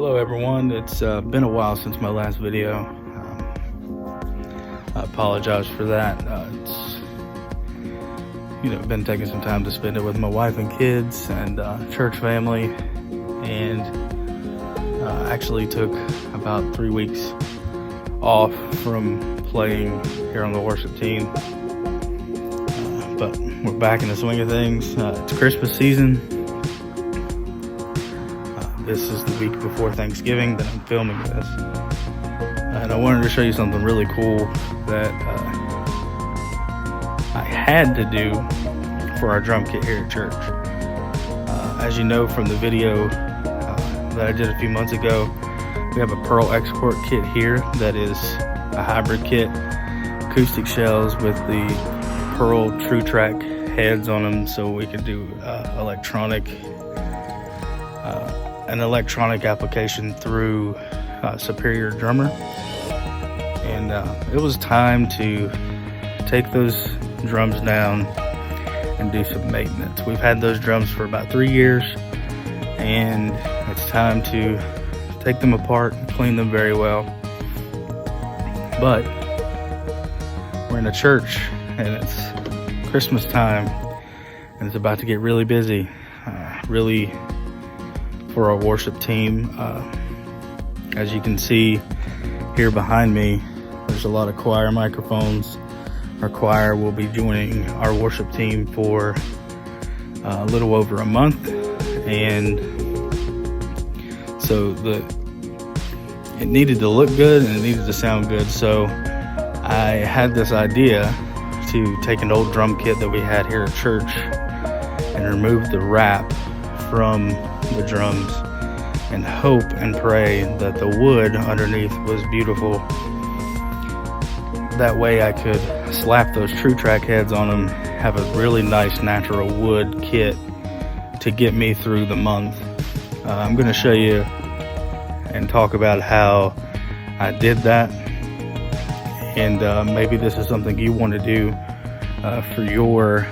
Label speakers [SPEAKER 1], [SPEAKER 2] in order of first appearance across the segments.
[SPEAKER 1] Hello everyone, it's been a while since my last video. I apologize for that. It's been taking some time to spend it with my wife and kids and church family, and actually took about 3 weeks off from playing here on the worship team. But we're back in the swing of things. It's Christmas season. This is the week before Thanksgiving that I'm filming this. And I wanted to show you something really cool that I had to do for our drum kit here at church. As you know from the video that I did a few months ago, we have a Pearl Export kit here that is a hybrid kit. Acoustic shells with the Pearl True Track heads on them, so we could do an electronic application through Superior Drummer. And it was time to take those drums down and do some maintenance. We've had those drums for about 3 years, and it's time to take them apart and clean them very well. But we're in a church and it's Christmas time, and it's about to get really busy, really for our worship team. As you can see here behind me, there's a lot of choir microphones. Our choir will be joining our worship team for a little over a month, and so it needed to look good and it needed to sound good. So I had this idea to take an old drum kit that we had here at church and remove the wrap from the drums and hope and pray that the wood underneath was beautiful. That way I could slap those True Track heads on them, have a really nice natural wood kit to get me through the month. I'm going to show you and talk about how I did that, and maybe this is something you want to do for your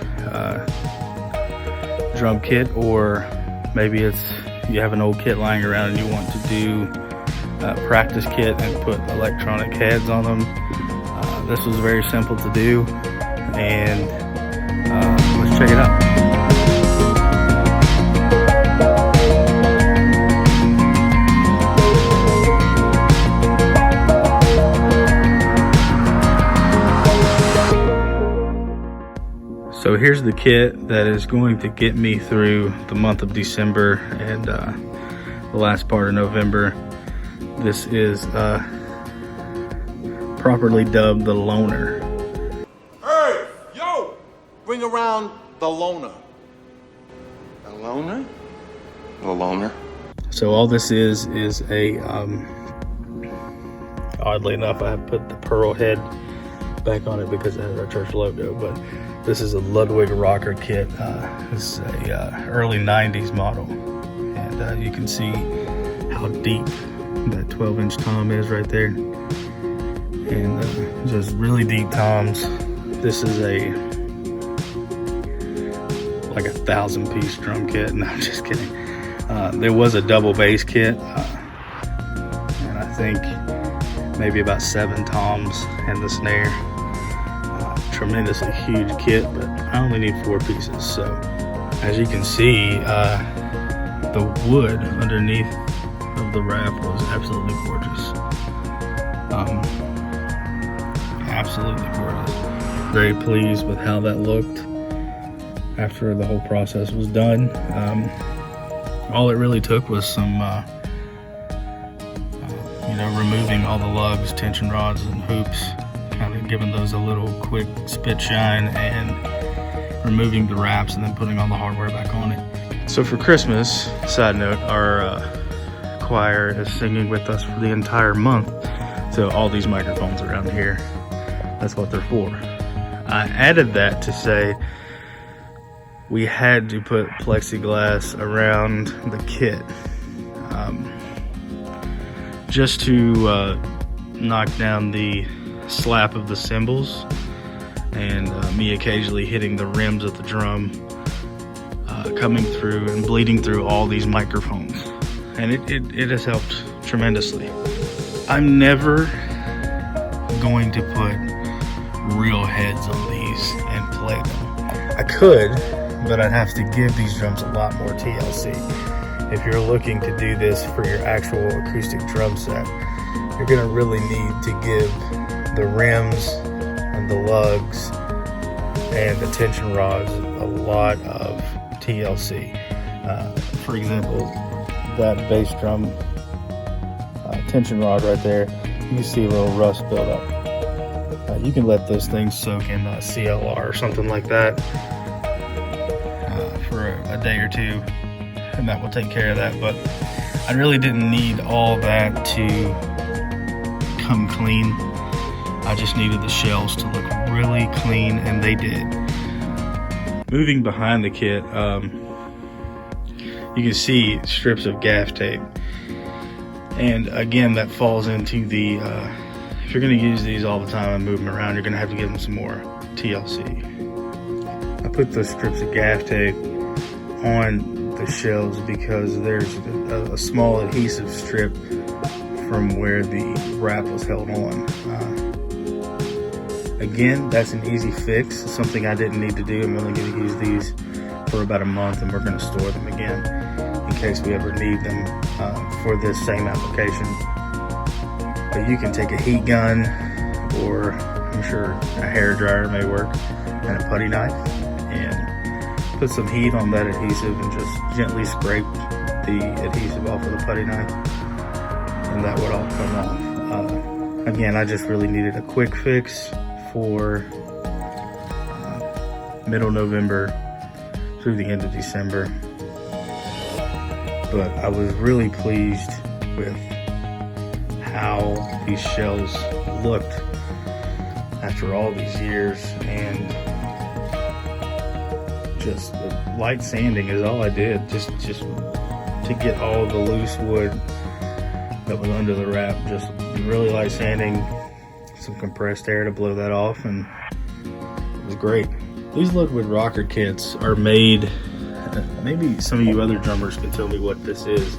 [SPEAKER 1] drum kit, or maybe you have an old kit lying around and you want to do a practice kit and put electronic heads on them. This was very simple to do, and let's check it out. So here's the kit that is going to get me through the month of December and the last part of November. This is properly dubbed the LOANER.
[SPEAKER 2] Hey, yo! Bring around the LOANER.
[SPEAKER 3] The LOANER? The LOANER.
[SPEAKER 1] So all this is a, oddly enough, I have put the pearl head back on it because it has our church logo, but this is a Ludwig Rocker kit. This is a early 90s model, and you can see how deep that 12-inch tom is right there, and just really deep toms. This is like a 1,000-piece drum kit. No, I'm just kidding. There was a double bass kit, and I think maybe about 7 toms and the snare. Tremendously huge kit, but I only need 4 pieces. So as you can see, the wood underneath of the wrap was absolutely gorgeous. Absolutely gorgeous. Very pleased with how that looked after the whole process was done. All it really took was some removing all the lugs, tension rods, and hoops, kind of giving those a little quick spit shine, and removing the wraps and then putting all the hardware back on it. So for Christmas, side note, our choir is singing with us for the entire month. So all these microphones around here, that's what they're for. I added that to say we had to put plexiglass around the kit, just to knock down the slap of the cymbals, and me occasionally hitting the rims of the drum, coming through and bleeding through all these microphones. and it has helped tremendously. I'm never going to put real heads on these and play them. I could, but I'd have to give these drums a lot more TLC. If you're looking to do this for your actual acoustic drum set, you're gonna really need to give the rims and the lugs and the tension rods a lot of TLC. For example, that bass drum tension rod right there, you can see a little rust buildup. You can let those things soak in CLR or something like that for a day or two, and that will take care of that. But I really didn't need all that to come clean. I just needed the shells to look really clean, and they did. Moving behind the kit, you can see strips of gaff tape. And again, that falls into the, if you're gonna use these all the time and move them around, you're gonna have to give them some more TLC. I put those strips of gaff tape on the shells because there's a small adhesive strip from where the wrap was held on. Again, that's an easy fix, something I didn't need to do. I'm only gonna use these for about a month, and we're gonna store them again in case we ever need them for this same application. But you can take a heat gun, or I'm sure a hair dryer may work, and a putty knife, and put some heat on that adhesive and just gently scrape the adhesive off with a putty knife, and that would all come off. Again, I just really needed a quick fix for middle November through the end of December. But I was really pleased with how these shells looked after all these years, and just light sanding is all I did, just to get all the loose wood that was under the wrap. Just really light sanding, some compressed air to blow that off, and it was great. These Ludwig Rocker kits are made, maybe some of you other drummers can tell me what this is,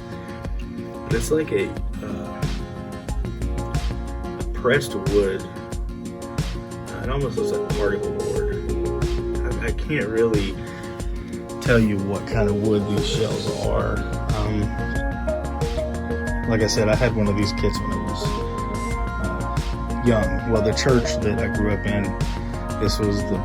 [SPEAKER 1] but it's like a pressed wood. It almost looks like particle board. I can't really tell you what kind of wood these shells are. Like I said, I had one of these kits when I was young. Well, the church that I grew up in, this was the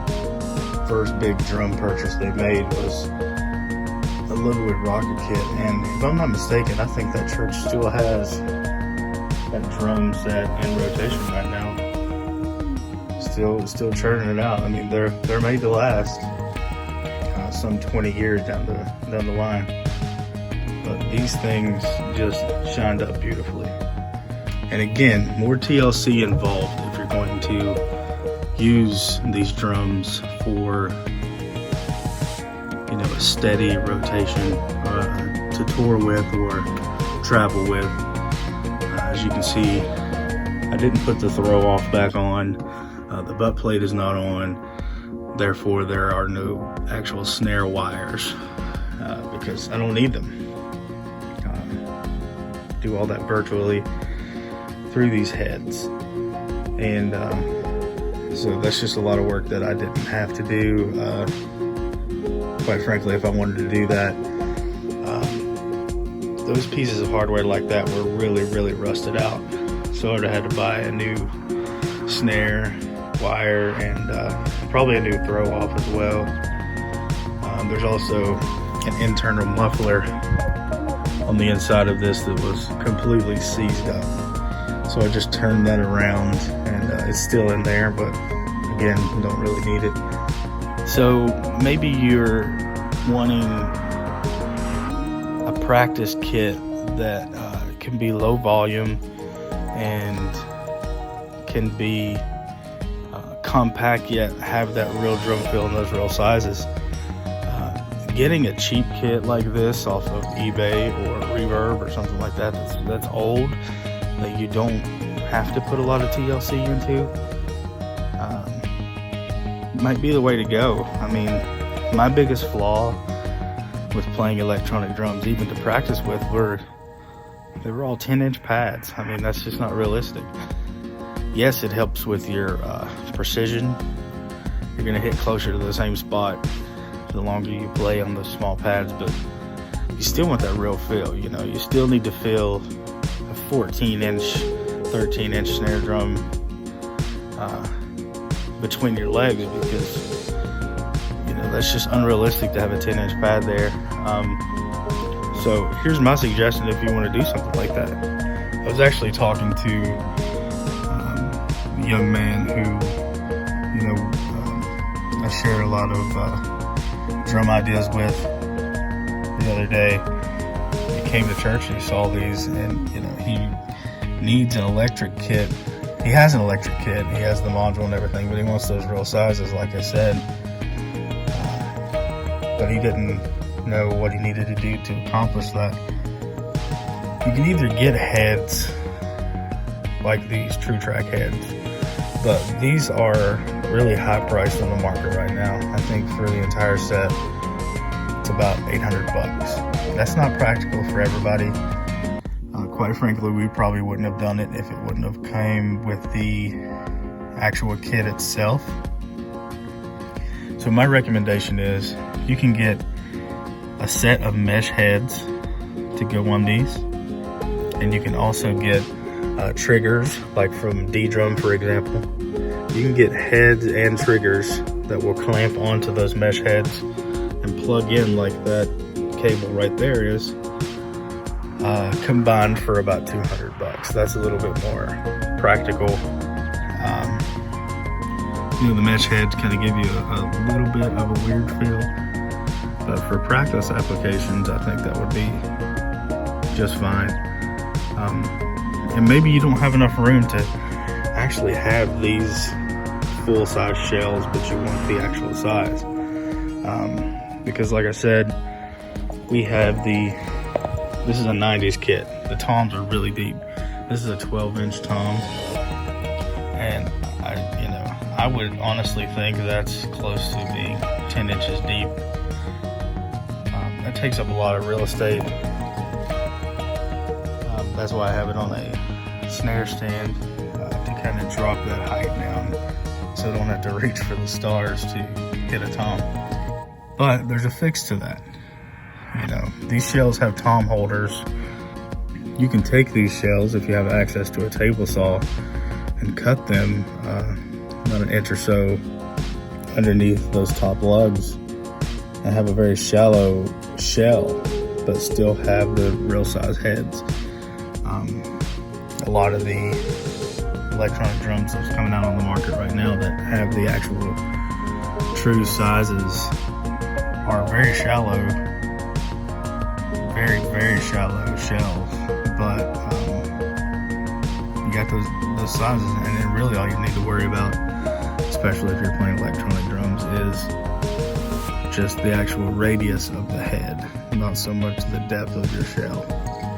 [SPEAKER 1] first big drum purchase they made, was a Ludwig Rocker kit. And if I'm not mistaken, I think that church still has that drum set in rotation right now. Still churning it out. I mean, they're made to last some 20 years down the line. But these things just shined up beautifully. And again, more TLC involved if you're going to use these drums for, you know, a steady rotation to tour with or travel with. As you can see, I didn't put the throw off back on. The butt plate is not on. Therefore, there are no actual snare wires because I don't need them. Do all that virtually through these heads. And so that's just a lot of work that I didn't have to do. Quite frankly, if I wanted to do that, those pieces of hardware like that were really rusted out. So I would have had to buy a new snare, wire, and probably a new throw off as well. There's also an internal muffler on the inside of this that was completely seized up. So I just turned that around, and it's still in there, but again, don't really need it. So maybe you're wanting a practice kit that can be low volume and can be compact yet have that real drum feel in those real sizes. Getting a cheap kit like this off of eBay or Reverb or something like that that's old, that you don't have to put a lot of TLC into, might be the way to go. I mean, my biggest flaw with playing electronic drums, even to practice with, were They were all 10-inch pads. I mean, that's just not realistic. Yes, it helps with your precision. You're gonna hit closer to the same spot the longer you play on the small pads, but you still want that real feel. You know, you still need to feel a 14-inch, 13-inch snare drum between your legs, because you know that's just unrealistic to have a 10-inch pad there. So here's my suggestion if you want to do something like that. I was actually talking to a young man who, you know, I share a lot of drum ideas with. The other day, he came to church and he saw these, and you know, he needs an electric kit. He has an electric kit, he has the module and everything, but he wants those real sizes, like I said. But he didn't know what he needed to do to accomplish that. You can either get heads like these True Track heads, but these are really high priced on the market right now. I think for the entire set, it's about 800 bucks. That's not practical for everybody. Quite frankly, we probably wouldn't have done it if it wouldn't have came with the actual kit itself. So my recommendation is you can get a set of mesh heads to go on these, and you can also get triggers, like from D-Drum, for example. You can get heads and triggers that will clamp onto those mesh heads and plug in like that cable right there is, combined for about 200 bucks. That's a little bit more practical. You know, the mesh heads kind of give you a little bit of a weird feel, but for practice applications, I think that would be just fine. And maybe you don't have enough room to actually have these full-size shells, but you want the actual size. Because like I said, we have this is a 90s kit. The toms are really deep. This is a 12-inch tom, and I would honestly think that's close to being 10 inches deep. That takes up a lot of real estate. That's why I have it on a snare stand to kind of drop that height down, so I don't have to reach for the stars to hit a tom. But there's a fix to that. You know, these shells have tom holders. You can take these shells, if you have access to a table saw, and cut them about an inch or so underneath those top lugs, and have a very shallow shell, but still have the real size heads. A lot of the electronic drums that's coming out on the market right now that have the actual true sizes are very shallow, very shallow shells, but you got those sizes, and then really all you need to worry about, especially if you're playing electronic drums, is just the actual radius of the head, not so much the depth of your shell.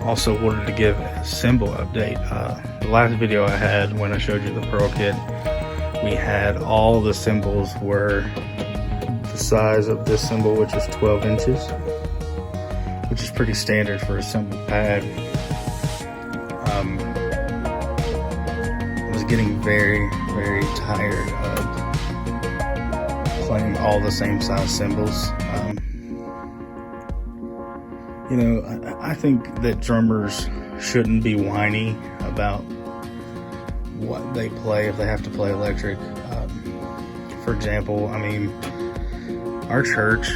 [SPEAKER 1] Also wanted to give a cymbal update. The last video I had when I showed you the Pearl kit, we had all the cymbals were the size of this cymbal, which is 12 inches, which is pretty standard for a cymbal pad. I was getting very tired of playing all the same size cymbals. You know, I think that drummers shouldn't be whiny about what they play if they have to play electric. For example, I mean, our church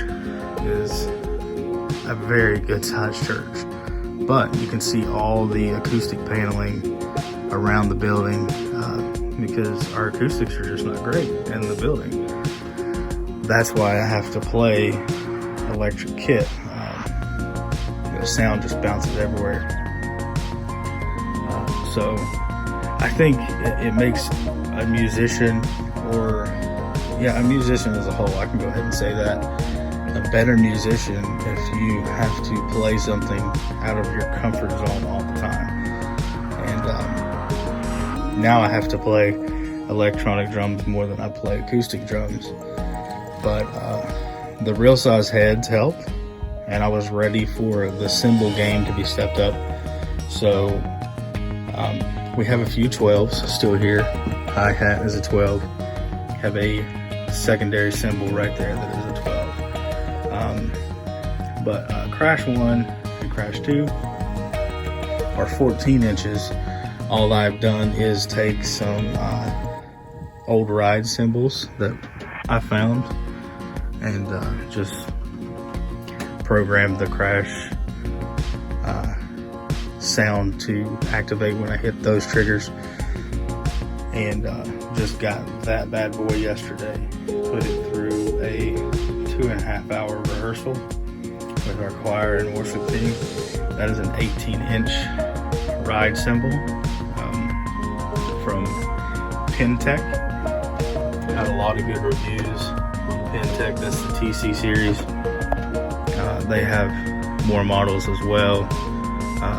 [SPEAKER 1] is a very good sized church, but you can see all the acoustic paneling around the building because our acoustics are just not great in the building. That's why I have to play electric kit. The sound just bounces everywhere. So I think it makes a musician, or a musician as a whole, I can go ahead and say that, a better musician if you have to play something out of your comfort zone all the time. And now I have to play electronic drums more than I play acoustic drums. But the real size heads help, and I was ready for the cymbal game to be stepped up. So we have a few 12s still here. Hi-hat is a 12. Have a secondary cymbal right there that is a 12. But Crash 1 and Crash 2 are 14 inches. All I've done is take some old ride cymbals that I found and just programmed the Crash sound to activate when I hit those triggers, and just got that bad boy yesterday. Put it through a 2.5 hour rehearsal with our choir and worship team. That is an 18-inch ride cymbal from Pentec. Had a lot of good reviews on Pentec. That's the TC series. They have more models as well,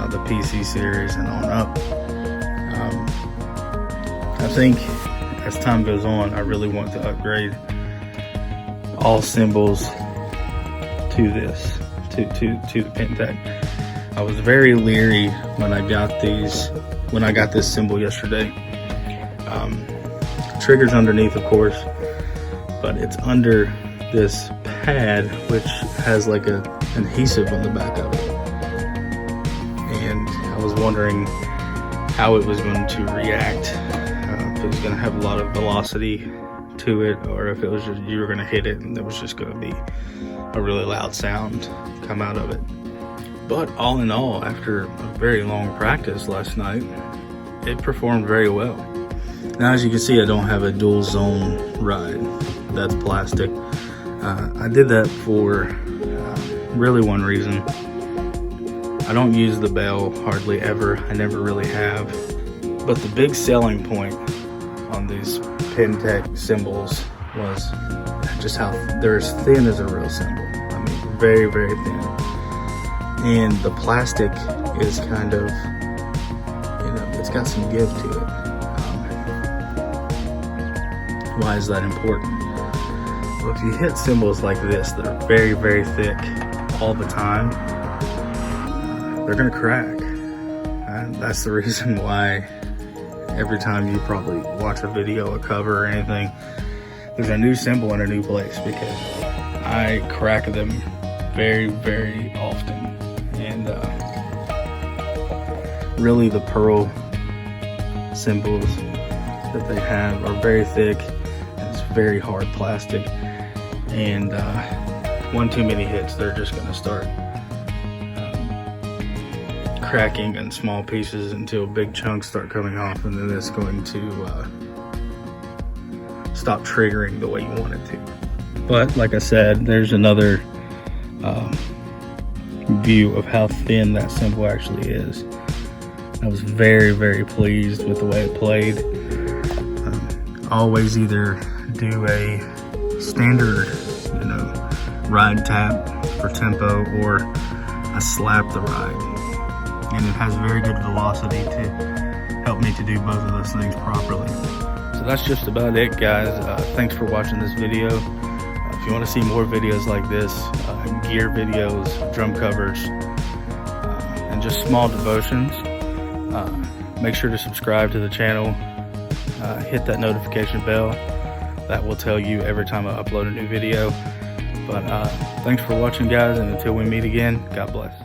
[SPEAKER 1] the PC series and on up. I think as time goes on, I really want to upgrade all cymbals to this, to the Pentec. I was very leery when I got this cymbal yesterday. Triggers underneath, of course, but it's under this pad which has like a adhesive on the back of it, and I was wondering how it was going to react, if it was going to have a lot of velocity to it, or if it was just you were going to hit it and there was just going to be a really loud sound come out of it. But all in all, after a very long practice last night, it performed very well. Now, as you can see, I don't have a dual zone ride. That's plastic. I did that for really one reason. I don't use the bell hardly ever. I never really have. But the big selling point on these Pentec cymbals was just how they're as thin as a real cymbal. I mean, very, very thin. And the plastic is kind of, it's got some give to it. Why is that important? Well, if you hit cymbals like this that are very, very thick all the time, they're gonna crack. And that's the reason why every time you probably watch a video, a cover or anything, there's a new cymbal in a new place, because I crack them very, very often. And really the pearl cymbals that they have are very thick, and it's very hard plastic, and one too many hits, they're just going to start cracking in small pieces until big chunks start coming off, and then it's going to stop triggering the way you want it to. But like I said, there's another view of how thin that cymbal actually is. I was very, very pleased with the way it played. Always either do a standard, ride tap for tempo, or I slap the ride. And it has very good velocity to help me to do both of those things properly. So that's just about it, guys. Thanks for watching this video. If you want to see more videos like this, gear videos, drum covers, and just small devotions, make sure to subscribe to the channel. Hit that notification bell. That will tell you every time I upload a new video. But thanks for watching, guys, and until we meet again, God bless.